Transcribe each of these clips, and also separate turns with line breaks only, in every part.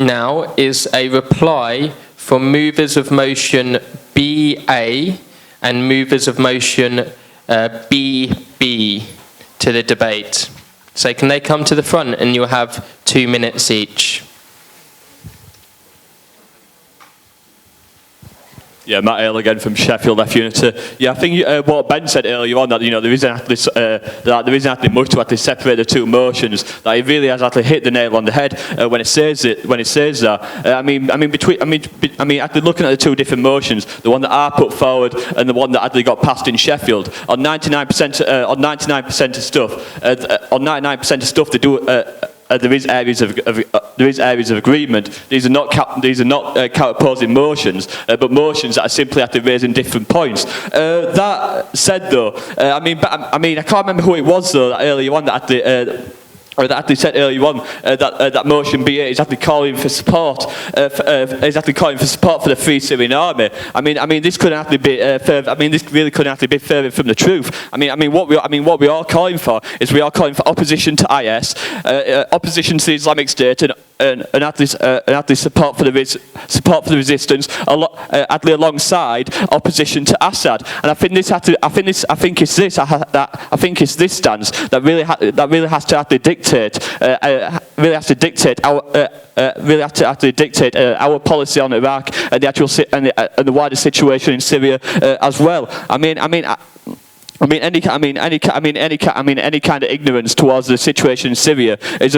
now is a reply from movers of motion BA and movers of motion BB to the debate. So can they come to the front, and you'll have 2 minutes each.
Yeah, Matt Hale again from Sheffield Left Unity. Yeah, I think what Ben said earlier on, that there isn't actually much to actually separate the two motions. That he really has actually hit the nail on the head when it says that. Actually looking at the two different motions, the one that I put forward and the one that actually got passed in Sheffield, on 99% of stuff they do. There is areas of agreement. These are not counter-opposing motions, but motions that are simply actually raising different points. That said, though, I can't remember who it was though earlier on that actually said earlier on that motion BA is actually calling for support. Is actually calling for support for the Free Syrian Army. This couldn't actually be further. This really couldn't actually be further from the truth. What we are calling for is we are calling for opposition to IS, opposition to the Islamic State, and actually support for the resistance, actually alongside opposition to Assad. And I think it's this stance that really has to actually dictate our policy on Iraq and the wider situation in Syria as well. Any kind of ignorance towards the situation in Syria is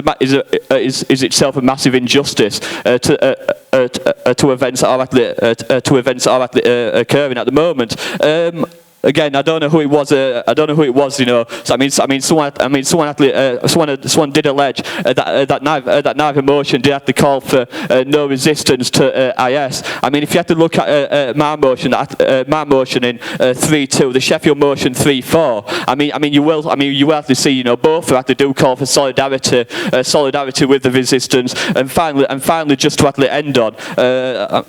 itself a massive injustice to events that are actually occurring at the moment. Again, I don't know who it was. You know. So someone did allege that neither motion did have to call for no resistance to IS. If you have to look at my motion in 3.2, the Sheffield motion 3.4. You will have to see. You know, both have to do call for solidarity with the resistance. And finally, just to actually end on, on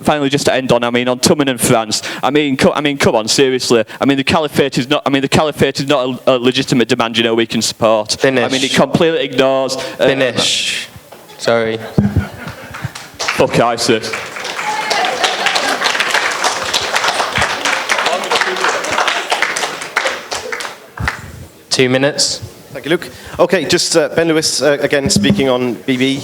Tummen and France. Come on, seriously. The caliphate is not a legitimate demand, you know, we can support.
Finish.
It completely ignores.
Finish. Sorry.
Fuck ISIS.
Two minutes.
Thank you, Luke. Okay, just Ben Lewis again speaking on BB.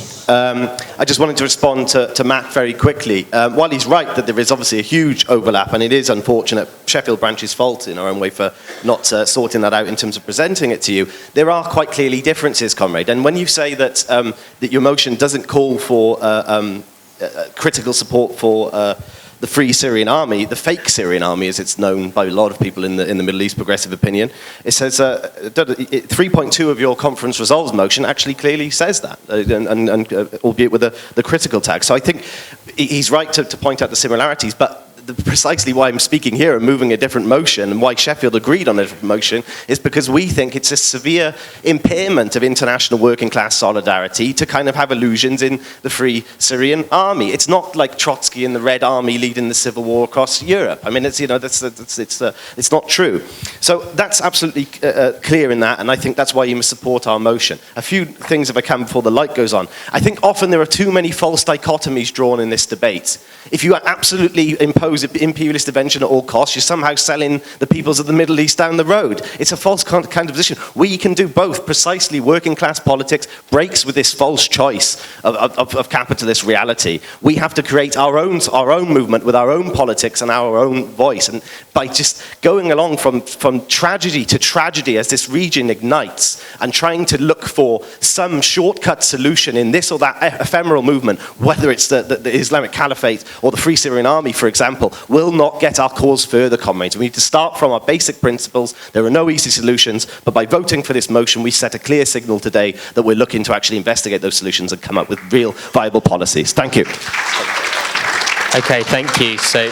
I just wanted to respond to Matt very quickly. While he's right that there is obviously a huge overlap, and it is unfortunate, Sheffield branch's fault in our own way for not sorting that out in terms of presenting it to you, there are quite clearly differences, comrade. And when you say that, that your motion doesn't call for critical support for the Free Syrian Army, the fake Syrian Army, as it's known by a lot of people in the Middle East, progressive opinion. It says 3.2 of your conference resolves motion actually clearly says that, and albeit with the critical tag. So I think he's right to point out the similarities, but precisely why I'm speaking here and moving a different motion, and why Sheffield agreed on a different motion, is because we think it's a severe impairment of international working class solidarity to kind of have illusions in the Free Syrian Army. It's not like Trotsky and the Red Army leading the civil war across Europe. It's not true. So that's absolutely clear in that, and I think that's why you must support our motion. A few things, if I can, before the light goes on. I think often there are too many false dichotomies drawn in this debate. If you absolutely impose imperialist intervention at all costs, you're somehow selling the peoples of the Middle East down the road. It's a false kind of position. We can do both. Precisely, working class politics breaks with this false choice of capitalist reality. We have to create our own movement with our own politics and our own voice. And by just going along from tragedy to tragedy as this region ignites and trying to look for some shortcut solution in this or that ephemeral movement, whether it's the Islamic Caliphate or the Free Syrian Army, for example, will not get our cause further, comrades. We need to start from our basic principles. There are no easy solutions, but by voting for this motion, we set a clear signal today that we're looking to actually investigate those solutions and come up with real viable policies. Thank you.
Okay, thank you.
So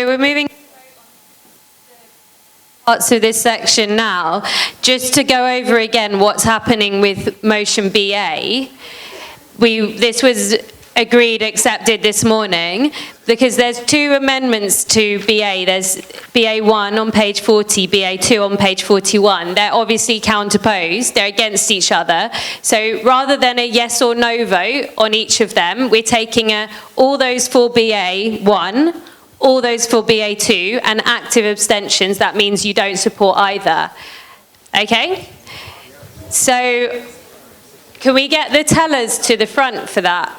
we're moving parts of this section now. Just to go over again what's happening with motion BA. This was agreed, accepted this morning. because there's two amendments to BA. There's BA1 on page 40, BA2 on page 41. They're obviously counterposed. They're against each other. So rather than a yes or no vote on each of them, we're taking all those for BA1, all those for BA2, and active abstentions. That means you don't support either. Okay? So can we get the tellers to the front for that?